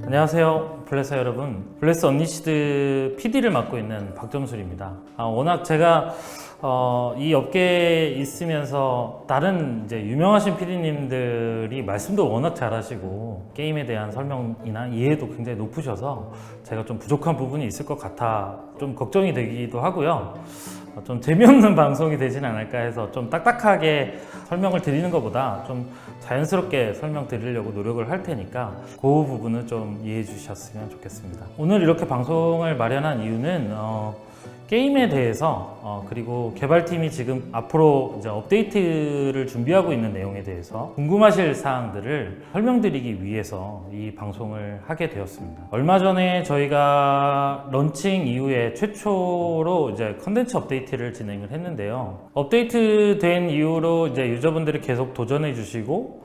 안녕하세요 블레서 여러분, 블레스 언리시드 PD를 맡고 있는 박점술입니다. 워낙 제가 이 업계에 있으면서 다른 이제 유명하신 PD님들이 말씀도 워낙 잘하시고 게임에 대한 설명이나 이해도 굉장히 높으셔서 제가 좀 부족한 부분이 있을 것 같아 좀 걱정이 되기도 하고요. 좀 재미없는 방송이 되진 않을까 해서 좀 딱딱하게 설명을 드리는 것보다 좀 자연스럽게 설명드리려고 노력을 할 테니까 그 부분은 좀 이해해 주셨으면 좋겠습니다. 오늘 이렇게 방송을 마련한 이유는 게임에 대해서 그리고 개발팀이 지금 앞으로 이제 업데이트를 준비하고 있는 내용에 대해서 궁금하실 사항들을 설명드리기 위해서 이 방송을 하게 되었습니다. 얼마 전에 저희가 런칭 이후에 최초로 이제 컨텐츠 업데이트를 진행을 했는데요. 업데이트 된 이후로 이제 유저분들이 계속 도전해 주시고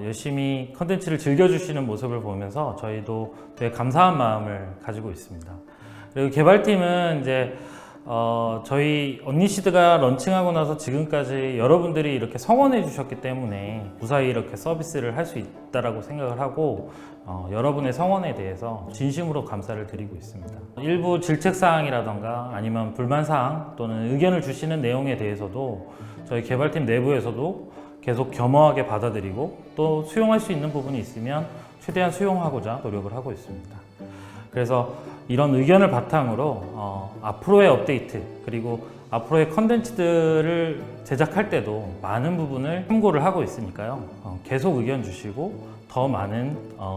열심히 컨텐츠를 즐겨주시는 모습을 보면서 저희도 되게 감사한 마음을 가지고 있습니다. 그리고 개발팀은 이제 저희 언리시드가 런칭하고 나서 지금까지 여러분들이 이렇게 성원해 주셨기 때문에 무사히 이렇게 서비스를 할 수 있다라고 생각을 하고 여러분의 성원에 대해서 진심으로 감사를 드리고 있습니다. 일부 질책사항이라던가 아니면 불만사항 또는 의견을 주시는 내용에 대해서도 저희 개발팀 내부에서도 계속 겸허하게 받아들이고 또 수용할 수 있는 부분이 있으면 최대한 수용하고자 노력을 하고 있습니다. 그래서 이런 의견을 바탕으로 앞으로의 업데이트 그리고 앞으로의 컨텐츠들을 제작할 때도 많은 부분을 참고를 하고 있으니까요. 계속 의견 주시고 더 많은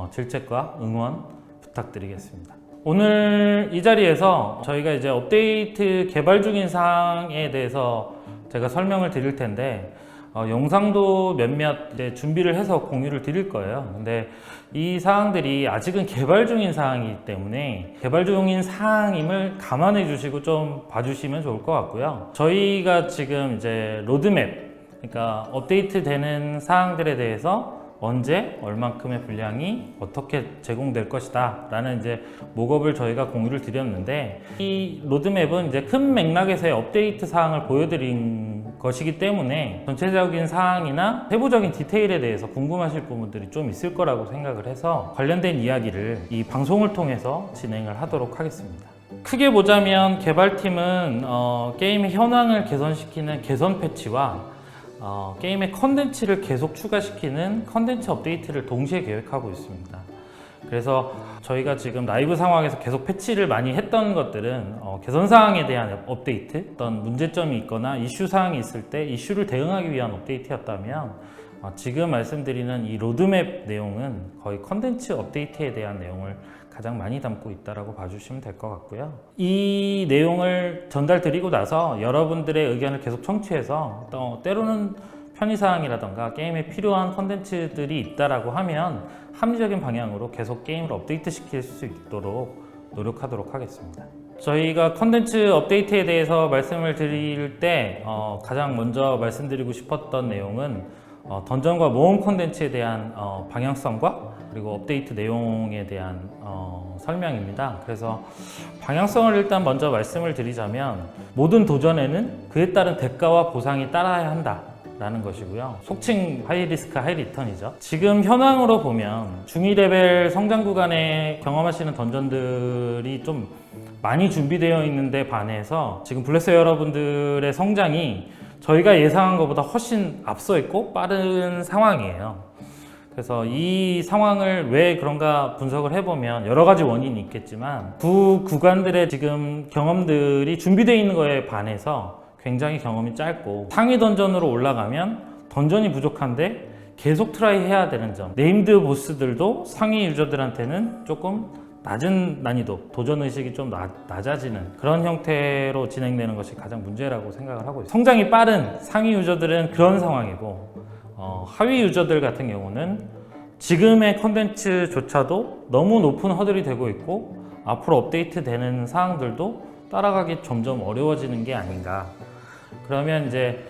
질책과 응원 부탁드리겠습니다. 오늘 이 자리에서 저희가 이제 업데이트 개발 중인 사항에 대해서 제가 설명을 드릴 텐데 영상도 몇몇 이제 준비를 해서 공유를 드릴 거예요. 근데 이 사항들이 아직은 개발 중인 사항이기 때문에 개발 중인 사항임을 감안해 주시고 좀 봐주시면 좋을 것 같고요. 저희가 지금 이제 로드맵, 그러니까 업데이트 되는 사항들에 대해서 언제 얼만큼의 분량이 어떻게 제공될 것이다 라는 이제 목업을 저희가 공유를 드렸는데, 이 로드맵은 이제 큰 맥락에서의 업데이트 사항을 보여드린 것이기 때문에 전체적인 사항이나 세부적인 디테일에 대해서 궁금하실 부분들이 좀 있을 거라고 생각을 해서 관련된 이야기를 이 방송을 통해서 진행을 하도록 하겠습니다. 크게 보자면 개발팀은 게임의 현황을 개선시키는 개선 패치와 게임의 컨텐츠를 계속 추가시키는 컨텐츠 업데이트를 동시에 계획하고 있습니다. 그래서 저희가 지금 라이브 상황에서 계속 패치를 많이 했던 것들은 개선 사항에 대한 업데이트, 어떤 문제점이 있거나 이슈 사항이 있을 때 이슈를 대응하기 위한 업데이트였다면 지금 말씀드리는 이 로드맵 내용은 거의 컨텐츠 업데이트에 대한 내용을 가장 많이 담고 있다고 봐주시면 될 것 같고요. 이 내용을 전달드리고 나서 여러분들의 의견을 계속 청취해서 때로는 편의사항이라던가 게임에 필요한 컨텐츠들이 있다라고 하면 합리적인 방향으로 계속 게임을 업데이트 시킬 수 있도록 노력하도록 하겠습니다. 저희가 컨텐츠 업데이트에 대해서 말씀을 드릴 때 가장 먼저 말씀드리고 싶었던 내용은 던전과 모험 컨텐츠에 대한 방향성과 그리고 업데이트 내용에 대한 설명입니다. 그래서 방향성을 일단 먼저 말씀을 드리자면, 모든 도전에는 그에 따른 대가와 보상이 따라야 한다 라는 것이고요. 속칭 하이리스크 하이리턴이죠. 지금 현황으로 보면 중위 레벨 성장 구간에 경험하시는 던전들이 좀 많이 준비되어 있는데 반해서 지금 블레서 여러분들의 성장이 저희가 예상한 것보다 훨씬 앞서 있고 빠른 상황이에요. 그래서 이 상황을 왜 그런가 분석을 해보면 여러 가지 원인이 있겠지만, 그 구간들의 지금 경험들이 준비되어 있는 거에 반해서 굉장히 경험이 짧고, 상위 던전으로 올라가면 던전이 부족한데 계속 트라이 해야 되는 점, 네임드 보스들도 상위 유저들한테는 조금 낮은 난이도, 도전의식이 좀 낮아지는 그런 형태로 진행되는 것이 가장 문제라고 생각을 하고 있습니다. 성장이 빠른 상위 유저들은 그런 상황이고, 하위 유저들 같은 경우는 지금의 컨텐츠조차도 너무 높은 허들이 되고 있고 앞으로 업데이트 되는 사항들도 따라가기 점점 어려워지는 게 아닌가. 그러면 이제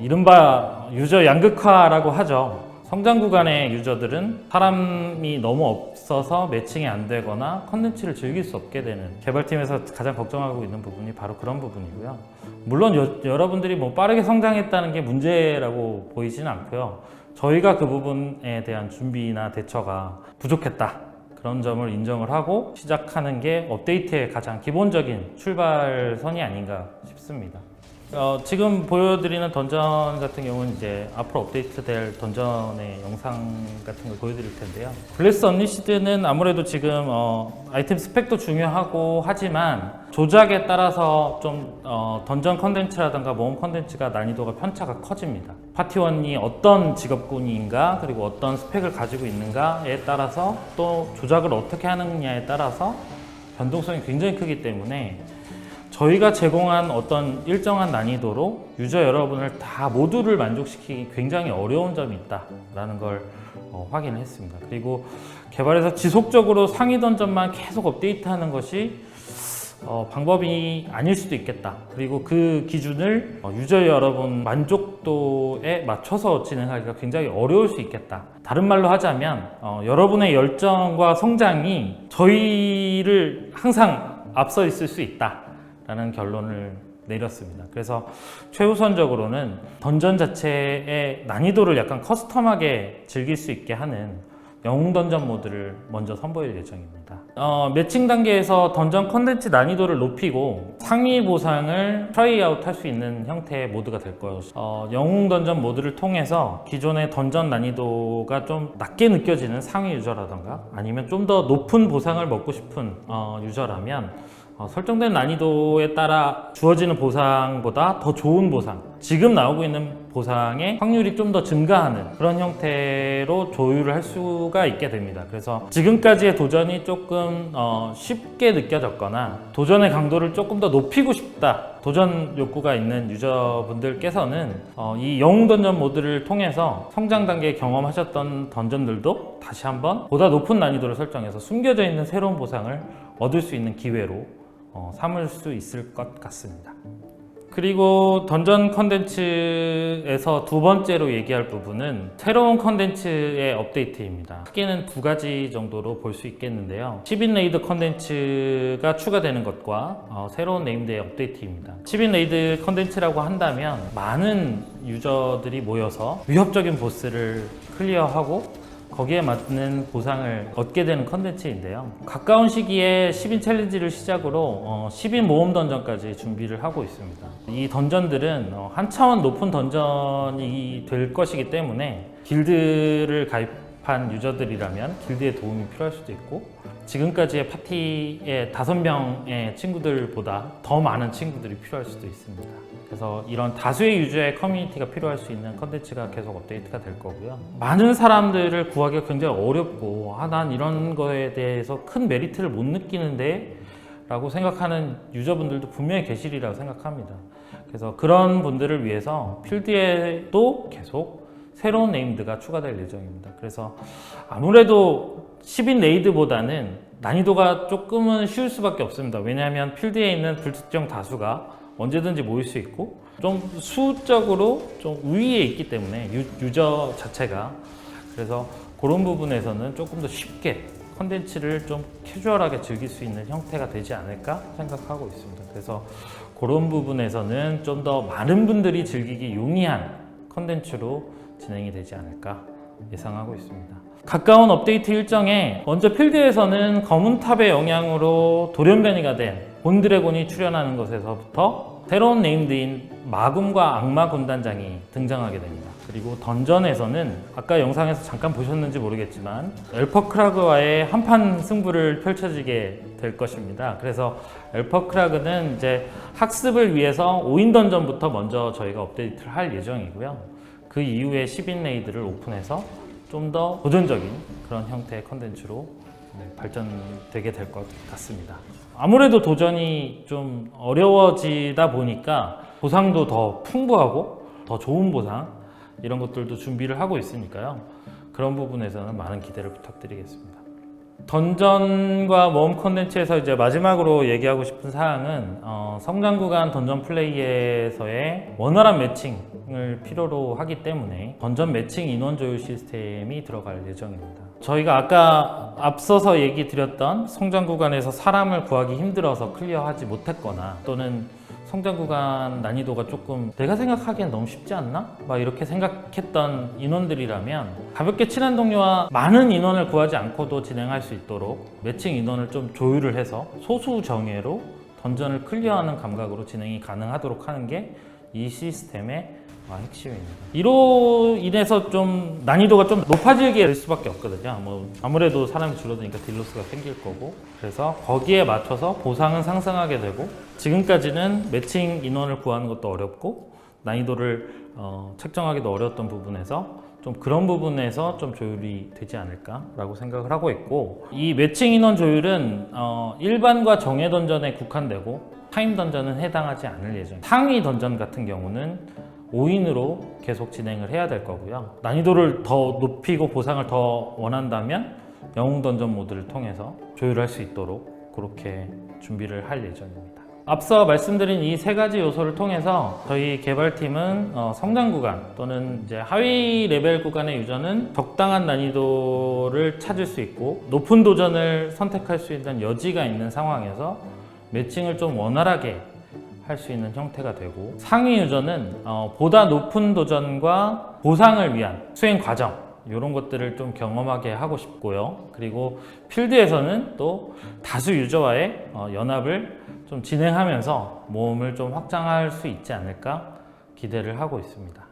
이른바 유저 양극화라고 하죠. 성장 구간의 유저들은 사람이 너무 없어서 매칭이 안 되거나 컨텐츠를 즐길 수 없게 되는, 개발팀에서 가장 걱정하고 있는 부분이 바로 그런 부분이고요. 물론 여러분들이 뭐 빠르게 성장했다는 게 문제라고 보이지는 않고요. 저희가 그 부분에 대한 준비나 대처가 부족했다, 그런 점을 인정을 하고 시작하는 게 업데이트의 가장 기본적인 출발선이 아닌가 싶습니다. 지금 보여드리는 던전 같은 경우는 이제 앞으로 업데이트될 던전의 영상 같은 걸 보여드릴 텐데요. 블레스 언리시드는 아무래도 지금 아이템 스펙도 중요하고 하지만 조작에 따라서 좀 던전 컨텐츠라든가 모험 컨텐츠가 난이도가 편차가 커집니다. 파티원이 어떤 직업군인가 그리고 어떤 스펙을 가지고 있는가에 따라서 또 조작을 어떻게 하느냐에 따라서 변동성이 굉장히 크기 때문에 저희가 제공한 어떤 일정한 난이도로 유저 여러분을 다 모두를 만족시키기 굉장히 어려운 점이 있다라는 걸 확인을 했습니다. 그리고 개발에서 지속적으로 상위 던전만 계속 업데이트하는 것이 방법이 아닐 수도 있겠다. 그리고 그 기준을 유저 여러분 만족도에 맞춰서 진행하기가 굉장히 어려울 수 있겠다. 다른 말로 하자면 여러분의 열정과 성장이 저희를 항상 앞서 있을 수 있다 라는 결론을 내렸습니다. 그래서 최우선적으로는 던전 자체의 난이도를 약간 커스텀하게 즐길 수 있게 하는 영웅 던전 모드를 먼저 선보일 예정입니다. 매칭 단계에서 던전 컨텐츠 난이도를 높이고 상위 보상을 트라이아웃 할 수 있는 형태의 모드가 될 거예요. 영웅 던전 모드를 통해서 기존의 던전 난이도가 좀 낮게 느껴지는 상위 유저라던가 아니면 좀 더 높은 보상을 먹고 싶은 유저라면 설정된 난이도에 따라 주어지는 보상보다 더 좋은 보상, 지금 나오고 있는 보상의 확률이 좀 더 증가하는 그런 형태로 조율을 할 수가 있게 됩니다. 그래서 지금까지의 도전이 조금 쉽게 느껴졌거나 도전의 강도를 조금 더 높이고 싶다, 도전 욕구가 있는 유저분들께서는 이 영웅 던전 모드를 통해서 성장 단계 경험하셨던 던전들도 다시 한번 보다 높은 난이도를 설정해서 숨겨져 있는 새로운 보상을 얻을 수 있는 기회로 삼을 수 있을 것 같습니다. 그리고 던전 컨텐츠에서 두 번째로 얘기할 부분은 새로운 컨텐츠의 업데이트입니다. 크게는 두 가지 정도로 볼 수 있겠는데요. 10인 레이드 컨텐츠가 추가되는 것과 새로운 네임드의 업데이트입니다. 10인 레이드 컨텐츠라고 한다면 많은 유저들이 모여서 위협적인 보스를 클리어하고 거기에 맞는 보상을 얻게 되는 컨텐츠인데요. 가까운 시기에 10인 챌린지를 시작으로 10인 모험 던전까지 준비를 하고 있습니다. 이 던전들은 한 차원 높은 던전이 될 것이기 때문에 길드를 가입한 유저들이라면 길드의 도움이 필요할 수도 있고 지금까지의 파티의 5명의 친구들보다 더 많은 친구들이 필요할 수도 있습니다. 그래서 이런 다수의 유저의 커뮤니티가 필요할 수 있는 컨텐츠가 계속 업데이트가 될 거고요. 많은 사람들을 구하기가 굉장히 어렵고 난 이런 거에 대해서 큰 메리트를 못 느끼는데 라고 생각하는 유저분들도 분명히 계시리라고 생각합니다. 그래서 그런 분들을 위해서 필드에도 계속 새로운 네임드가 추가될 예정입니다. 그래서 아무래도 10인 레이드보다는 난이도가 조금은 쉬울 수밖에 없습니다. 왜냐하면 필드에 있는 불특정 다수가 언제든지 모일 수 있고 좀 수적으로 좀 우위에 있기 때문에 유저 자체가 그래서 그런 부분에서는 조금 더 쉽게 컨텐츠를 좀 캐주얼하게 즐길 수 있는 형태가 되지 않을까 생각하고 있습니다. 그래서 그런 부분에서는 좀 더 많은 분들이 즐기기 용이한 컨텐츠로 진행이 되지 않을까 예상하고 있습니다. 가까운 업데이트 일정에 먼저 필드에서는 검은 탑의 영향으로 돌연변이가 된 본드래곤이 출현하는 것에서부터 새로운 네임드인 마군과 악마 군단장이 등장하게 됩니다. 그리고 던전에서는 아까 영상에서 잠깐 보셨는지 모르겠지만 엘퍼크라그와의 한판 승부를 펼쳐지게 될 것입니다. 그래서 엘퍼크라그는 이제 학습을 위해서 5인 던전부터 먼저 저희가 업데이트를 할 예정이고요. 그 이후에 10인 레이드를 오픈해서 좀 더 도전적인 그런 형태의 컨텐츠로 발전되게 될 것 같습니다. 아무래도 도전이 좀 어려워지다 보니까 보상도 더 풍부하고 더 좋은 보상 이런 것들도 준비를 하고 있으니까요. 그런 부분에서는 많은 기대를 부탁드리겠습니다. 던전과 모험 컨텐츠에서 이제 마지막으로 얘기하고 싶은 사항은 성장 구간 던전 플레이에서의 원활한 매칭을 필요로 하기 때문에 던전 매칭 인원 조율 시스템이 들어갈 예정입니다. 저희가 아까 앞서서 얘기 드렸던 성장 구간에서 사람을 구하기 힘들어서 클리어하지 못했거나 또는 성장 구간 난이도가 조금 내가 생각하기엔 너무 쉽지 않나? 막 이렇게 생각했던 인원들이라면 가볍게 친한 동료와 많은 인원을 구하지 않고도 진행할 수 있도록 매칭 인원을 좀 조율을 해서 소수 정예로 던전을 클리어하는 감각으로 진행이 가능하도록 하는 게 이 시스템의 핵심입니다. 이로 인해서 좀 난이도가 좀 높아지게 될 수밖에 없거든요. 아무래도 사람이 줄어드니까 딜로스가 생길 거고, 그래서 거기에 맞춰서 보상은 상승하게 되고, 지금까지는 매칭 인원을 구하는 것도 어렵고 난이도를 책정하기도 어려웠던 부분에서 좀 그런 부분에서 좀 조율이 되지 않을까라고 생각을 하고 있고, 이 매칭 인원 조율은 일반과 정예 던전에 국한되고 타임 던전은 해당하지 않을 예정입니다. 상위 던전 같은 경우는 5인으로 계속 진행을 해야 될 거고요. 난이도를 더 높이고 보상을 더 원한다면 영웅 던전 모드를 통해서 조율할 수 있도록 그렇게 준비를 할 예정입니다. 앞서 말씀드린 이 세 가지 요소를 통해서 저희 개발팀은 성장 구간 또는 이제 하위 레벨 구간의 유저는 적당한 난이도를 찾을 수 있고 높은 도전을 선택할 수 있는 여지가 있는 상황에서 매칭을 좀 원활하게 할 수 있는 형태가 되고, 상위 유저는 보다 높은 도전과 보상을 위한 수행 과정 이런 것들을 좀 경험하게 하고 싶고요. 그리고 필드에서는 또 다수 유저와의 연합을 좀 진행하면서 모험을 좀 확장할 수 있지 않을까 기대를 하고 있습니다.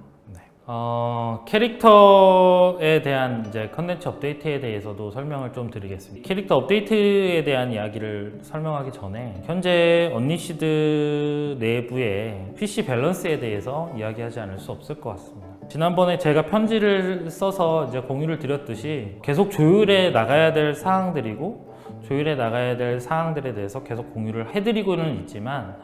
캐릭터에 대한 이제 컨텐츠 업데이트에 대해서도 설명을 좀 드리겠습니다. 캐릭터 업데이트에 대한 이야기를 설명하기 전에 현재 언리시드 내부의 PC 밸런스에 대해서 이야기하지 않을 수 없을 것 같습니다. 지난번에 제가 편지를 써서 이제 공유를 드렸듯이 계속 조율해 나가야 될 사항들이고 조율해 나가야 될 사항들에 대해서 계속 공유를 해드리고는 있지만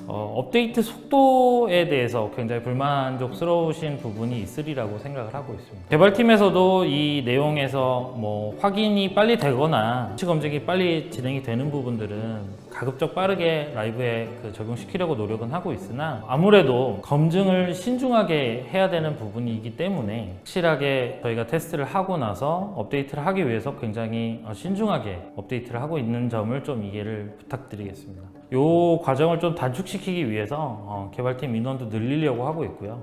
업데이트 속도에 대해서 굉장히 불만족스러우신 부분이 있으리라고 생각을 하고 있습니다. 개발팀에서도 이 내용에서 확인이 빨리 되거나 수치 검증이 빨리 진행이 되는 부분들은 가급적 빠르게 라이브에 적용시키려고 노력은 하고 있으나 아무래도 검증을 신중하게 해야 되는 부분이기 때문에 확실하게 저희가 테스트를 하고 나서 업데이트를 하기 위해서 굉장히 신중하게 업데이트를 하고 있는 점을 좀 이해를 부탁드리겠습니다. 이 과정을 좀 단축시키기 위해서 개발팀 인원도 늘리려고 하고 있고요.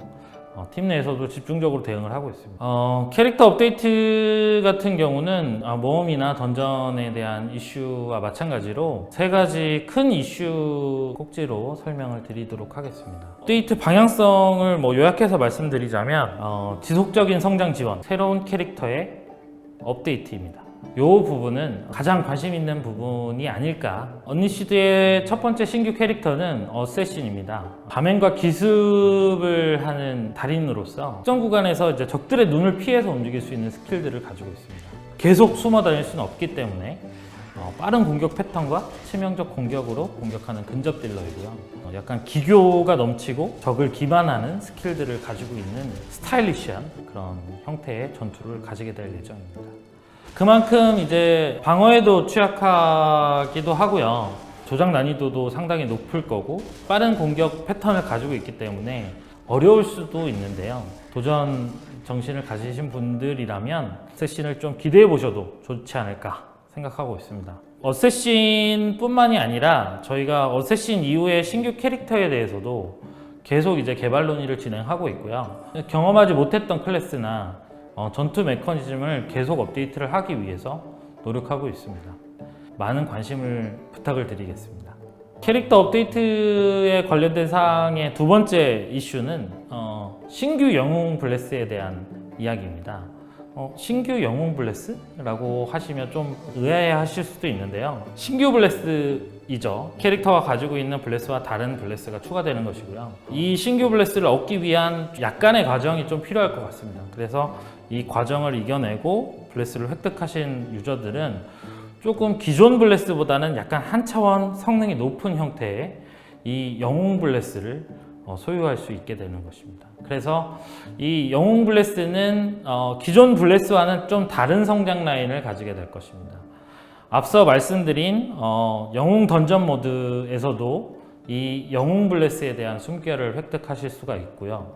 팀 내에서도 집중적으로 대응을 하고 있습니다. 캐릭터 업데이트 같은 경우는 모험이나 던전에 대한 이슈와 마찬가지로 세 가지 큰 이슈 꼭지로 설명을 드리도록 하겠습니다. 업데이트 방향성을 요약해서 말씀드리자면 지속적인 성장 지원, 새로운 캐릭터의 업데이트입니다. 이 부분은 가장 관심 있는 부분이 아닐까. 언리시드의 첫 번째 신규 캐릭터는 어쌔신입니다. 가면과 기습을 하는 달인으로서 특정 구간에서 이제 적들의 눈을 피해서 움직일 수 있는 스킬들을 가지고 있습니다. 계속 숨어 다닐 수는 없기 때문에 빠른 공격 패턴과 치명적 공격으로 공격하는 근접 딜러이고요. 약간 기교가 넘치고 적을 기반하는 스킬들을 가지고 있는 스타일리시한 그런 형태의 전투를 가지게 될 예정입니다. 그만큼 이제 방어에도 취약하기도 하고요. 조작 난이도도 상당히 높을 거고 빠른 공격 패턴을 가지고 있기 때문에 어려울 수도 있는데요. 도전 정신을 가지신 분들이라면 어쌔신을 좀 기대해 보셔도 좋지 않을까 생각하고 있습니다. 어쌔신 뿐만이 아니라 저희가 어쌔신 이후의 신규 캐릭터에 대해서도 계속 이제 개발 논의를 진행하고 있고요. 경험하지 못했던 클래스나 전투 메커니즘을 계속 업데이트를 하기 위해서 노력하고 있습니다. 많은 관심을 부탁을 드리겠습니다. 캐릭터 업데이트에 관련된 사항의 두 번째 이슈는 신규 영웅 블레스에 대한 이야기입니다. 신규 영웅 블레스라고 하시면 좀 의아해 하실 수도 있는데요. 신규 블레스이죠. 캐릭터가 가지고 있는 블레스와 다른 블레스가 추가되는 것이고요. 이 신규 블레스를 얻기 위한 약간의 과정이 좀 필요할 것 같습니다. 그래서 이 과정을 이겨내고 블레스를 획득하신 유저들은 조금 기존 블레스보다는 약간 한 차원 성능이 높은 형태의 이 영웅 블레스를 소유할 수 있게 되는 것입니다. 그래서 이 영웅 블레스는 기존 블레스와는 좀 다른 성장 라인을 가지게 될 것입니다. 앞서 말씀드린 영웅 던전 모드에서도 이 영웅 블레스에 대한 숨결을 획득하실 수가 있고요.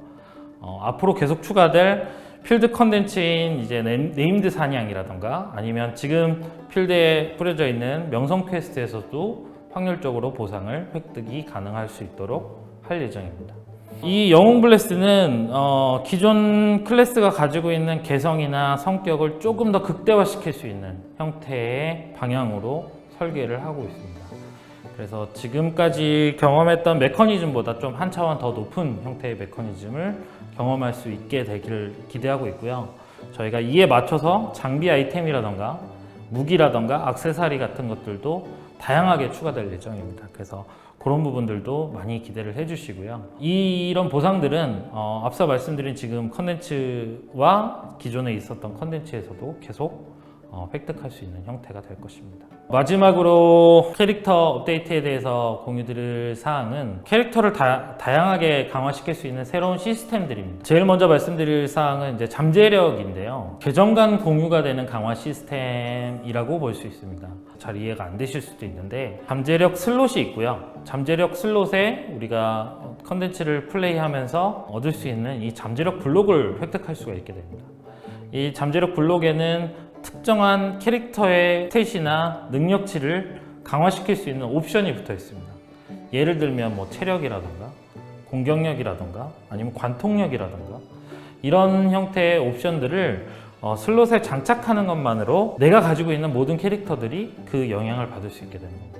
앞으로 계속 추가될 필드 컨텐츠인 이제 네임드 사냥이라던가 아니면 지금 필드에 뿌려져 있는 명성 퀘스트에서도 확률적으로 보상을 획득이 가능할 수 있도록 할 예정입니다. 이 영웅 블레스는 기존 클래스가 가지고 있는 개성이나 성격을 조금 더 극대화시킬 수 있는 형태의 방향으로 설계를 하고 있습니다. 그래서 지금까지 경험했던 메커니즘보다 좀 한 차원 더 높은 형태의 메커니즘을 경험할 수 있게 되기를 기대하고 있고요. 저희가 이에 맞춰서 장비 아이템이라던가 무기라던가 액세서리 같은 것들도 다양하게 추가될 예정입니다. 그래서 그런 부분들도 많이 기대를 해주시고요. 이런 보상들은 앞서 말씀드린 지금 컨텐츠와 기존에 있었던 컨텐츠에서도 계속 획득할 수 있는 형태가 될 것입니다. 마지막으로 캐릭터 업데이트에 대해서 공유드릴 사항은 캐릭터를 다양하게 강화시킬 수 있는 새로운 시스템들입니다. 제일 먼저 말씀드릴 사항은 이제 잠재력인데요. 계정 간 공유가 되는 강화 시스템이라고 볼 수 있습니다. 잘 이해가 안 되실 수도 있는데 잠재력 슬롯이 있고요. 잠재력 슬롯에 우리가 컨텐츠를 플레이하면서 얻을 수 있는 이 잠재력 블록을 획득할 수가 있게 됩니다. 이 잠재력 블록에는 특정한 캐릭터의 스탯이나 능력치를 강화시킬 수 있는 옵션이 붙어 있습니다. 예를 들면 뭐 체력이라던가 공격력이라던가 아니면 관통력이라던가 이런 형태의 옵션들을 슬롯에 장착하는 것만으로 내가 가지고 있는 모든 캐릭터들이 그 영향을 받을 수 있게 되는 겁니다.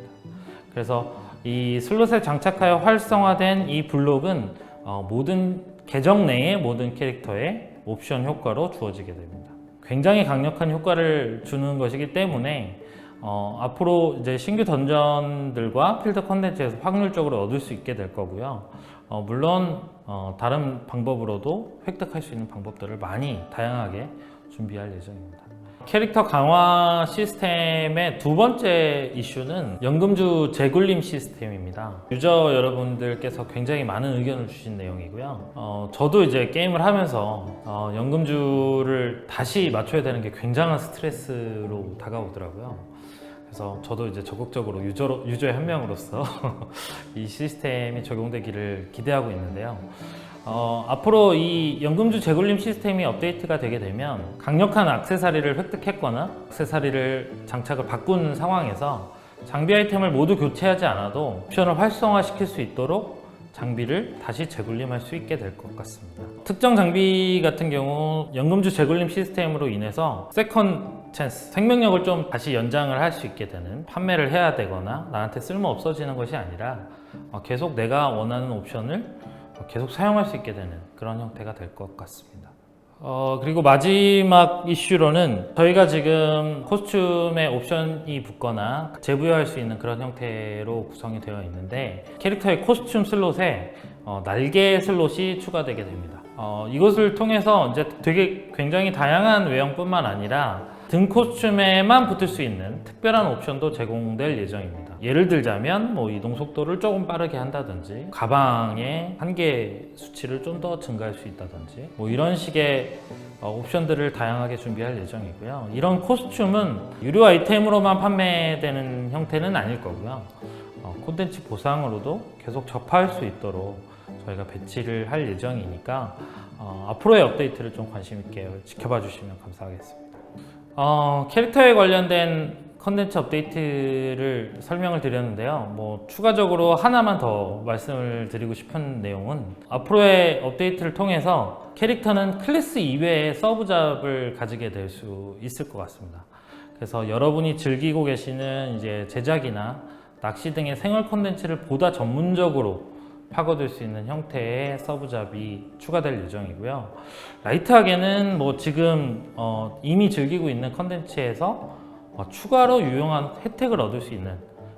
그래서 이 슬롯에 장착하여 활성화된 이 블록은 모든 계정 내의 모든 캐릭터의 옵션 효과로 주어지게 됩니다. 굉장히 강력한 효과를 주는 것이기 때문에 앞으로 이제 신규 던전들과 필드 컨텐츠에서 확률적으로 얻을 수 있게 될 거고요. 물론 다른 방법으로도 획득할 수 있는 방법들을 많이 다양하게 준비할 예정입니다. 캐릭터 강화 시스템의 두 번째 이슈는 연금주 재굴림 시스템입니다. 유저 여러분들께서 굉장히 많은 의견을 주신 내용이고요. 저도 이제 게임을 하면서 연금주를 다시 맞춰야 되는 게 굉장한 스트레스로 다가오더라고요. 그래서 저도 이제 적극적으로 유저의 한 명으로서 이 시스템이 적용되기를 기대하고 있는데요. 앞으로 이 연금주 재굴림 시스템이 업데이트가 되게 되면 강력한 액세서리를 획득했거나 액세서리를 장착을 바꾼 상황에서 장비 아이템을 모두 교체하지 않아도 옵션을 활성화시킬 수 있도록 장비를 다시 재굴림할 수 있게 될 것 같습니다. 특정 장비 같은 경우 연금주 재굴림 시스템으로 인해서 세컨 찬스, 생명력을 좀 다시 연장을 할 수 있게 되는, 판매를 해야 되거나 나한테 쓸모 없어지는 것이 아니라 계속 내가 원하는 옵션을 계속 사용할 수 있게 되는 그런 형태가 될 것 같습니다. 그리고 마지막 이슈로는 저희가 지금 코스튬에 옵션이 붙거나 재부여할 수 있는 그런 형태로 구성이 되어 있는데 캐릭터의 코스튬 슬롯에 날개 슬롯이 추가되게 됩니다. 이것을 통해서 이제 되게 굉장히 다양한 외형뿐만 아니라 등 코스튬에만 붙을 수 있는 특별한 옵션도 제공될 예정입니다. 예를 들자면 뭐 이동 속도를 조금 빠르게 한다든지 가방의 한계 수치를 좀 더 증가할 수 있다든지 뭐 이런 식의 옵션들을 다양하게 준비할 예정이고요. 이런 코스튬은 유료 아이템으로만 판매되는 형태는 아닐 거고요. 콘텐츠 보상으로도 계속 접할 수 있도록 저희가 배치를 할 예정이니까 앞으로의 업데이트를 좀 관심 있게 지켜봐 주시면 감사하겠습니다. 캐릭터에 관련된 컨텐츠 업데이트를 설명을 드렸는데요. 뭐 추가적으로 하나만 더 말씀을 드리고 싶은 내용은 앞으로의 업데이트를 통해서 캐릭터는 클래스 이외의 서브잡을 가지게 될 수 있을 것 같습니다. 그래서 여러분이 즐기고 계시는 이제 제작이나 낚시 등의 생활 콘텐츠를 보다 전문적으로 파고들 수 있는 형태의 서브잡이 추가될 예정이고요. 라이트하게는 뭐 지금 이미 즐기고 있는 컨텐츠에서 추가로 유용한 혜택을 얻을 수 있는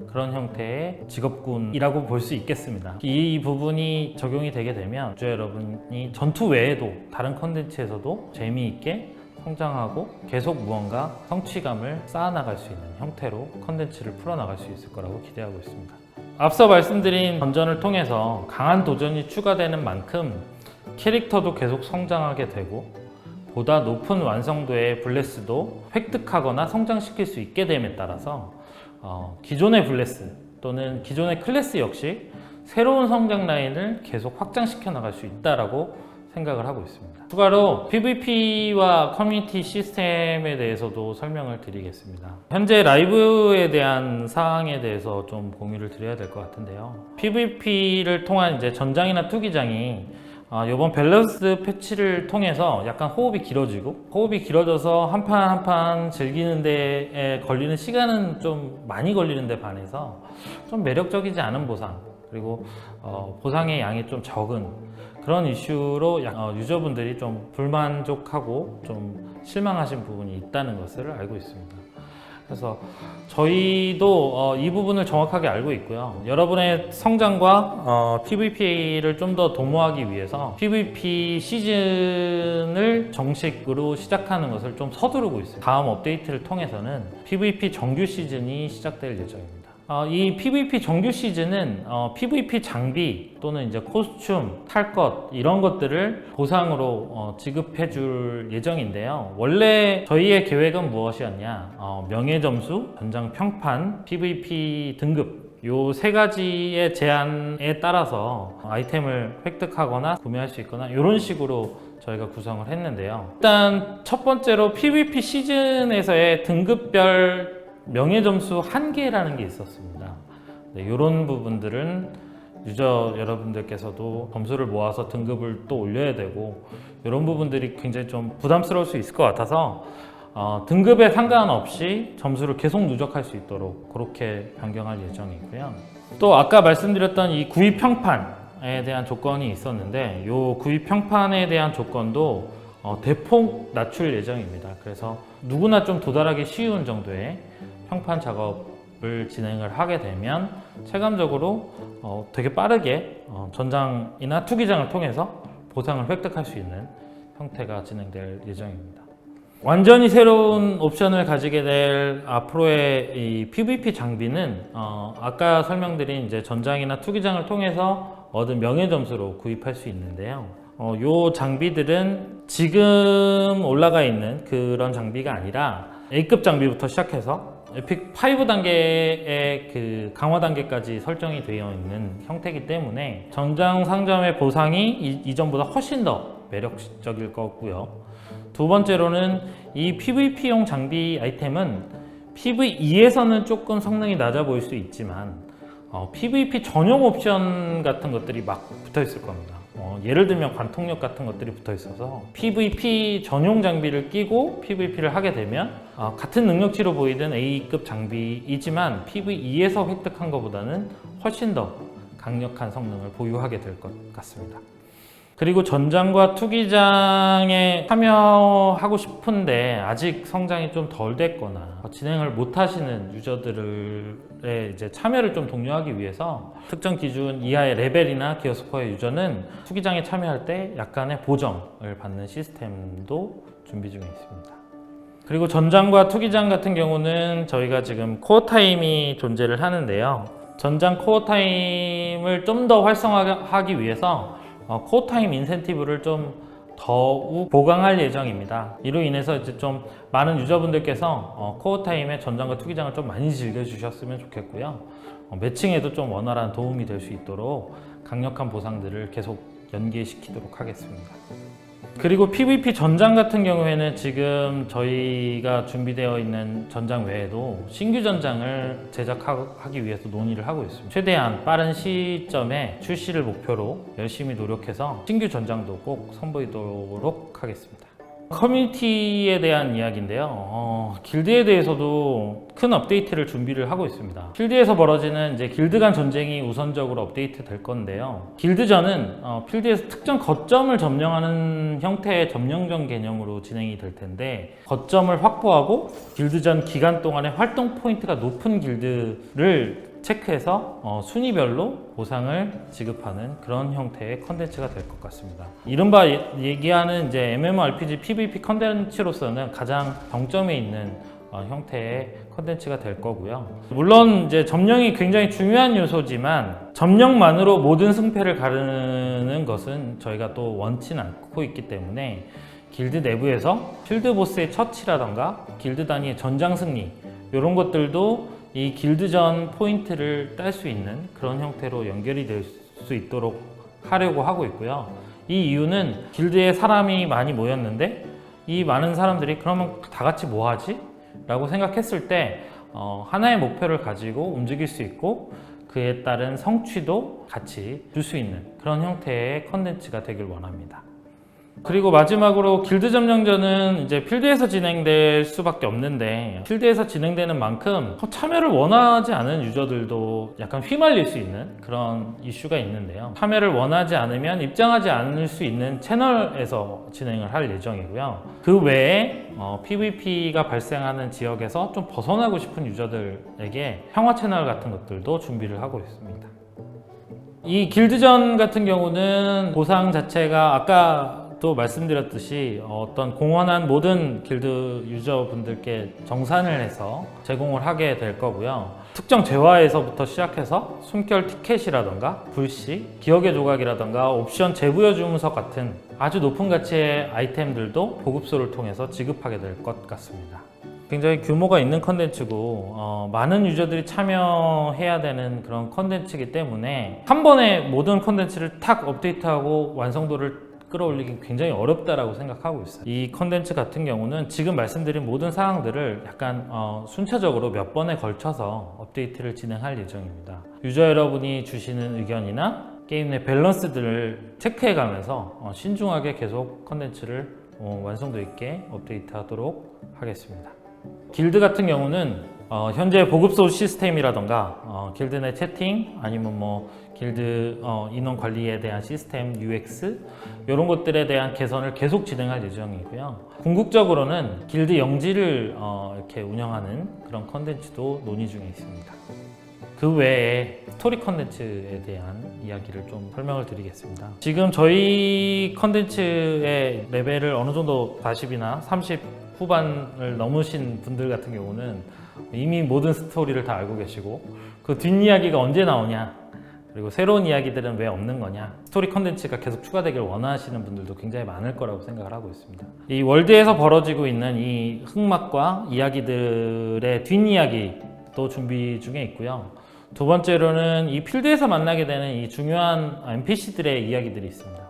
그런 형태의 직업군이라고 볼 수 있겠습니다. 이 부분이 적용이 되게 되면 유저 여러분이 전투 외에도 다른 컨텐츠에서도 재미있게 성장하고 계속 무언가 성취감을 쌓아나갈 수 있는 형태로 컨텐츠를 풀어나갈 수 있을 거라고 기대하고 있습니다. 앞서 말씀드린 던전을 통해서 강한 도전이 추가되는 만큼 캐릭터도 계속 성장하게 되고 보다 높은 완성도의 블레스도 획득하거나 성장시킬 수 있게 됨에 따라서 기존의 블레스 또는 기존의 클래스 역시 새로운 성장 라인을 계속 확장시켜 나갈 수 있다고 생각을 하고 있습니다. 추가로 PVP와 커뮤니티 시스템에 대해서도 설명을 드리겠습니다. 현재 라이브에 대한 사항에 대해서 좀 공유를 드려야 될 것 같은데요. PVP를 통한 이제 전장이나 투기장이 이번 밸런스 패치를 통해서 약간 호흡이 길어져서 한 판 한 판 즐기는 데에 걸리는 시간은 좀 많이 걸리는 데 반해서 좀 매력적이지 않은 보상, 그리고 보상의 양이 좀 적은 그런 이슈로 유저분들이 좀 불만족하고 좀 실망하신 부분이 있다는 것을 알고 있습니다. 그래서 저희도 이 부분을 정확하게 알고 있고요. 여러분의 성장과 PVP를 좀 더 도모하기 위해서 PVP 시즌을 정식으로 시작하는 것을 좀 서두르고 있어요. 다음 업데이트를 통해서는 PVP 정규 시즌이 시작될 예정입니다. 이 PVP 정규 시즌은 PVP 장비 또는 이제 코스튬, 탈 것 이런 것들을 보상으로 지급해 줄 예정인데요. 원래 저희의 계획은 무엇이었냐? 명예 점수, 전장 평판, PVP 등급 요 세 가지의 제한에 따라서 아이템을 획득하거나 구매할 수 있거나 이런 식으로 저희가 구성을 했는데요. 일단 첫 번째로 PVP 시즌에서의 등급별 명예 점수 한계라는 게 있었습니다. 이런 부분들은 유저 여러분들께서도 점수를 모아서 등급을 또 올려야 되고 이런 부분들이 굉장히 좀 부담스러울 수 있을 것 같아서 등급에 상관없이 점수를 계속 누적할 수 있도록 그렇게 변경할 예정이고요. 또 아까 말씀드렸던 이 구입 평판에 대한 조건이 있었는데 이 구입 평판에 대한 조건도 대폭 낮출 예정입니다. 그래서 누구나 좀 도달하기 쉬운 정도의 평판 작업을 진행을 하게 되면 체감적으로 되게 빠르게 전장이나 투기장을 통해서 보상을 획득할 수 있는 형태가 진행될 예정입니다. 완전히 새로운 옵션을 가지게 될 앞으로의 이 PVP 장비는 아까 설명드린 이제 전장이나 투기장을 통해서 얻은 명예 점수로 구입할 수 있는데요. 요 장비들은 지금 올라가 있는 그런 장비가 아니라 A급 장비부터 시작해서 에픽 5 단계의 그 강화 단계까지 설정이 되어 있는 형태이기 때문에 전장 상점의 보상이 이전보다 훨씬 더 매력적일 거고요. 두 번째로는 이 PVP용 장비 아이템은 PVE에서는 조금 성능이 낮아 보일 수 있지만 PVP 전용 옵션 같은 것들이 막 붙어 있을 겁니다. 예를 들면 관통력 같은 것들이 붙어 있어서 PVP 전용 장비를 끼고 PVP를 하게 되면 같은 능력치로 보이던 A급 장비이지만 PVE에서 획득한 것보다는 훨씬 더 강력한 성능을 보유하게 될 것 같습니다. 그리고 전장과 투기장에 참여하고 싶은데 아직 성장이 좀 덜 됐거나 진행을 못 하시는 유저들의 이제 참여를 좀 독려하기 위해서 특정 기준 이하의 레벨이나 기어 스코어 유저는 투기장에 참여할 때 약간의 보정을 받는 시스템도 준비 중에 있습니다. 그리고 전장과 투기장 같은 경우는 저희가 지금 코어 타임이 존재를 하는데요. 전장 코어 타임을 좀 더 활성화하기 위해서 코어 타임 인센티브를 좀 더욱 보강할 예정입니다. 이로 인해서 이제 좀 많은 유저분들께서 코어 타임의 전장과 투기장을 좀 많이 즐겨주셨으면 좋겠고요. 매칭에도 좀 원활한 도움이 될 수 있도록 강력한 보상들을 계속 연계시키도록 하겠습니다. 그리고 PVP 전장 같은 경우에는 지금 저희가 준비되어 있는 전장 외에도 신규 전장을 제작하기 위해서 논의를 하고 있습니다. 최대한 빠른 시점에 출시를 목표로 열심히 노력해서 신규 전장도 꼭 선보이도록 하겠습니다. 커뮤니티에 대한 이야기인데요. 길드에 대해서도 큰 업데이트를 준비를 하고 있습니다. 필드에서 벌어지는 이제 길드 간 전쟁이 우선적으로 업데이트 될 건데요. 길드전은 필드에서 특정 거점을 점령하는 형태의 점령전 개념으로 진행이 될 텐데 거점을 확보하고 길드전 기간 동안에 활동 포인트가 높은 길드를 체크해서 순위별로 보상을 지급하는 그런 형태의 컨텐츠가 될 것 같습니다. 이른바 얘기하는 이제 MMORPG PVP 컨텐츠로서는 가장 정점에 있는 형태의 컨텐츠가 될 거고요. 물론 이제 점령이 굉장히 중요한 요소지만 점령만으로 모든 승패를 가르는 것은 저희가 또 원치는 않고 있기 때문에 길드 내부에서 필드 보스의 처치라던가 길드 단위의 전장 승리 이런 것들도 이 길드전 포인트를 딸 수 있는 그런 형태로 연결이 될 수 있도록 하려고 하고 있고요. 이 이유는 길드에 사람이 많이 모였는데 이 많은 사람들이 그러면 다 같이 뭐 하지? 라고 생각했을 때 하나의 목표를 가지고 움직일 수 있고 그에 따른 성취도 같이 줄 수 있는 그런 형태의 컨텐츠가 되길 원합니다. 그리고 마지막으로 길드 점령전은 이제 필드에서 진행될 수밖에 없는데 필드에서 진행되는 만큼 참여를 원하지 않은 유저들도 약간 휘말릴 수 있는 그런 이슈가 있는데요. 참여를 원하지 않으면 입장하지 않을 수 있는 채널에서 진행을 할 예정이고요. 그 외에 PVP가 발생하는 지역에서 좀 벗어나고 싶은 유저들에게 평화 채널 같은 것들도 준비를 하고 있습니다. 이 길드전 같은 경우는 보상 자체가 아까 또 말씀드렸듯이 어떤 공헌한 모든 길드 유저분들께 정산을 해서 제공을 하게 될 거고요. 특정 재화에서부터 시작해서 숨결 티켓이라던가 불씨, 기억의 조각이라던가 옵션 재부여 주문서 같은 아주 높은 가치의 아이템들도 보급소를 통해서 지급하게 될 것 같습니다. 굉장히 규모가 있는 컨텐츠고 많은 유저들이 참여해야 되는 그런 컨텐츠이기 때문에 한 번에 모든 컨텐츠를 탁 업데이트하고 완성도를 끌어올리기 굉장히 어렵다라고 생각하고 있어요. 이 컨텐츠 같은 경우는 지금 말씀드린 모든 사항들을 약간 순차적으로 몇 번에 걸쳐서 업데이트를 진행할 예정입니다. 유저 여러분이 주시는 의견이나 게임 내 밸런스들을 체크해가면서 신중하게 계속 컨텐츠를 완성도 있게 업데이트하도록 하겠습니다. 길드 같은 경우는 현재 보급소 시스템이라던가 길드 내 채팅 아니면 길드 인원 관리에 대한 시스템 UX 이런 것들에 대한 개선을 계속 진행할 예정이고요. 궁극적으로는 길드 영지를 이렇게 운영하는 그런 컨텐츠도 논의 중에 있습니다. 그 외에 스토리 컨텐츠에 대한 이야기를 좀 설명을 드리겠습니다. 지금 저희 컨텐츠의 레벨을 어느 정도 40이나 30 후반을 넘으신 분들 같은 경우는 이미 모든 스토리를 다 알고 계시고 그 뒷이야기가 언제 나오냐 그리고 새로운 이야기들은 왜 없는 거냐 스토리 컨텐츠가 계속 추가되길 원하시는 분들도 굉장히 많을 거라고 생각을 하고 있습니다. 이 월드에서 벌어지고 있는 이 흑막과 이야기들의 뒷이야기도 준비 중에 있고요. 두 번째로는 이 필드에서 만나게 되는 이 중요한 NPC들의 이야기들이 있습니다.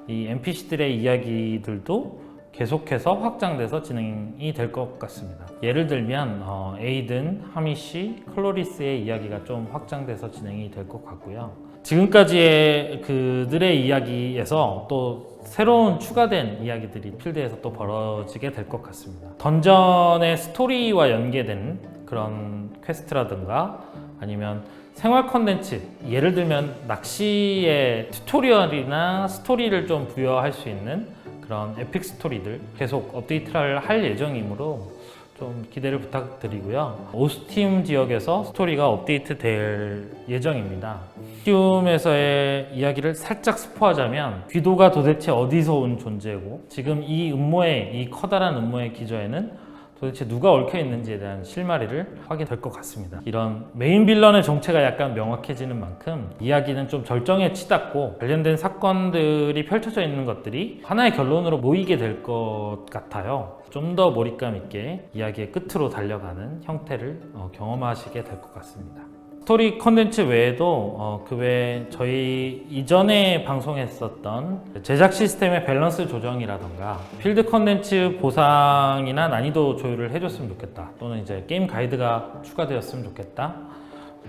이 NPC들의 이야기들도 계속해서 확장돼서 진행이 될 것 같습니다. 예를 들면 에이든, 하미시, 클로리스의 이야기가 좀 확장돼서 진행이 될 것 같고요. 지금까지의 그들의 이야기에서 또 새로운 추가된 이야기들이 필드에서 또 벌어지게 될 것 같습니다. 던전의 스토리와 연계된 그런 퀘스트라든가 아니면 생활 컨텐츠, 예를 들면 낚시의 튜토리얼이나 스토리를 좀 부여할 수 있는 그런 에픽 스토리들 계속 업데이트를 할 예정이므로 좀 기대를 부탁드리고요. 오스팀 지역에서 스토리가 업데이트 될 예정입니다. 오스팀에서의 이야기를 살짝 스포하자면 귀도가 도대체 어디서 온 존재고 지금 이 커다란 음모의 기저에는 도대체 누가 얽혀 있는지에 대한 실마리를 하게 될 것 같습니다. 이런 메인 빌런의 정체가 약간 명확해지는 만큼 이야기는 좀 절정에 치닫고 관련된 사건들이 펼쳐져 있는 것들이 하나의 결론으로 모이게 될 것 같아요. 좀 더 몰입감 있게 이야기의 끝으로 달려가는 형태를 경험하시게 될 것 같습니다. 스토리 컨텐츠 외에도 그 외에 저희 이전에 방송했었던 제작 시스템의 밸런스 조정이라던가 필드 컨텐츠 보상이나 난이도 조율을 해줬으면 좋겠다 또는 이제 게임 가이드가 추가되었으면 좋겠다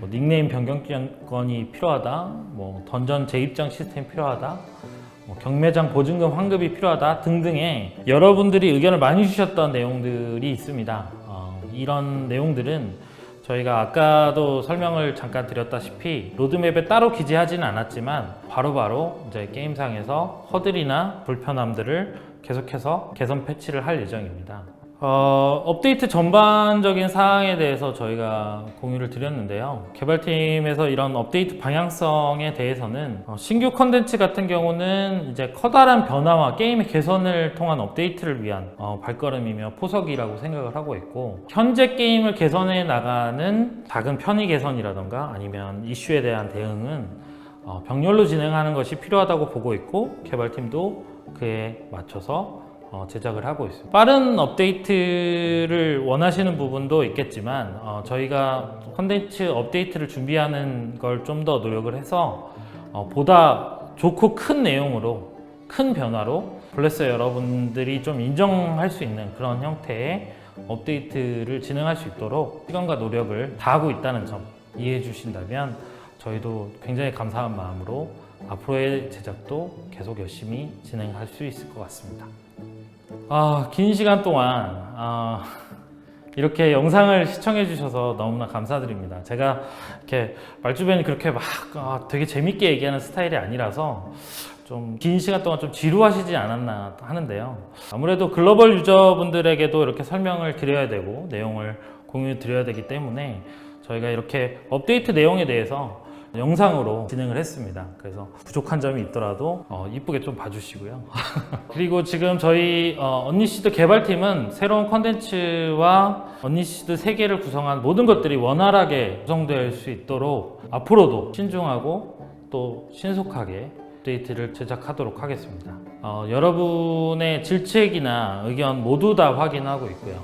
닉네임 변경권이 필요하다 던전 재입장 시스템이 필요하다 경매장 보증금 환급이 필요하다 등등의 여러분들이 의견을 많이 주셨던 내용들이 있습니다. 이런 내용들은 저희가 아까도 설명을 잠깐 드렸다시피 로드맵에 따로 기재하지는 않았지만 바로바로 이제 게임상에서 허들이나 불편함들을 계속해서 개선 패치를 할 예정입니다. 업데이트 전반적인 사항에 대해서 저희가 공유를 드렸는데요. 개발팀에서 이런 업데이트 방향성에 대해서는 신규 컨텐츠 같은 경우는 이제 커다란 변화와 게임의 개선을 통한 업데이트를 위한 발걸음이며 포석이라고 생각을 하고 있고 현재 게임을 개선해 나가는 작은 편의 개선이라던가 아니면 이슈에 대한 대응은 병렬로 진행하는 것이 필요하다고 보고 있고 개발팀도 그에 맞춰서 제작을 하고 있습니다. 빠른 업데이트를 원하시는 부분도 있겠지만 저희가 컨텐츠 업데이트를 준비하는 걸 좀 더 노력을 해서 보다 좋고 큰 내용으로 큰 변화로 블레서 여러분들이 좀 인정할 수 있는 그런 형태의 업데이트를 진행할 수 있도록 시간과 노력을 다하고 있다는 점 이해해 주신다면 저희도 굉장히 감사한 마음으로 앞으로의 제작도 계속 열심히 진행할 수 있을 것 같습니다. 긴 시간 동안 이렇게 영상을 시청해 주셔서 너무나 감사드립니다. 제가 이렇게 말주변이 그렇게 막 되게 재밌게 얘기하는 스타일이 아니라서 좀 긴 시간 동안 좀 지루하시지 않았나 하는데요. 아무래도 글로벌 유저분들에게도 이렇게 설명을 드려야 되고 내용을 공유 드려야 되기 때문에 저희가 이렇게 업데이트 내용에 대해서 영상으로 진행을 했습니다. 그래서 부족한 점이 있더라도 이쁘게 좀 봐주시고요. 그리고 지금 저희 언니시드 개발팀은 새로운 컨텐츠와 언니시드 세계를 구성한 모든 것들이 원활하게 구성될 수 있도록 앞으로도 신중하고 또 신속하게 업데이트를 제작하도록 하겠습니다. 여러분의 질책이나 의견 모두 다 확인하고 있고요.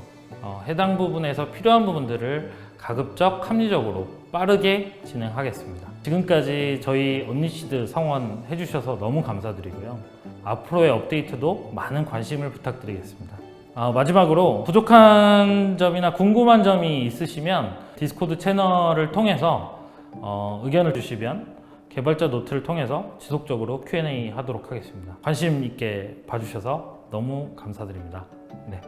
해당 부분에서 필요한 부분들을 가급적 합리적으로 빠르게 진행하겠습니다. 지금까지 저희 언니시드 성원해 주셔서 너무 감사드리고요. 앞으로의 업데이트도 많은 관심을 부탁드리겠습니다. 마지막으로 부족한 점이나 궁금한 점이 있으시면 디스코드 채널을 통해서 의견을 주시면 개발자 노트를 통해서 지속적으로 Q&A 하도록 하겠습니다. 관심 있게 봐주셔서 너무 감사드립니다. 네.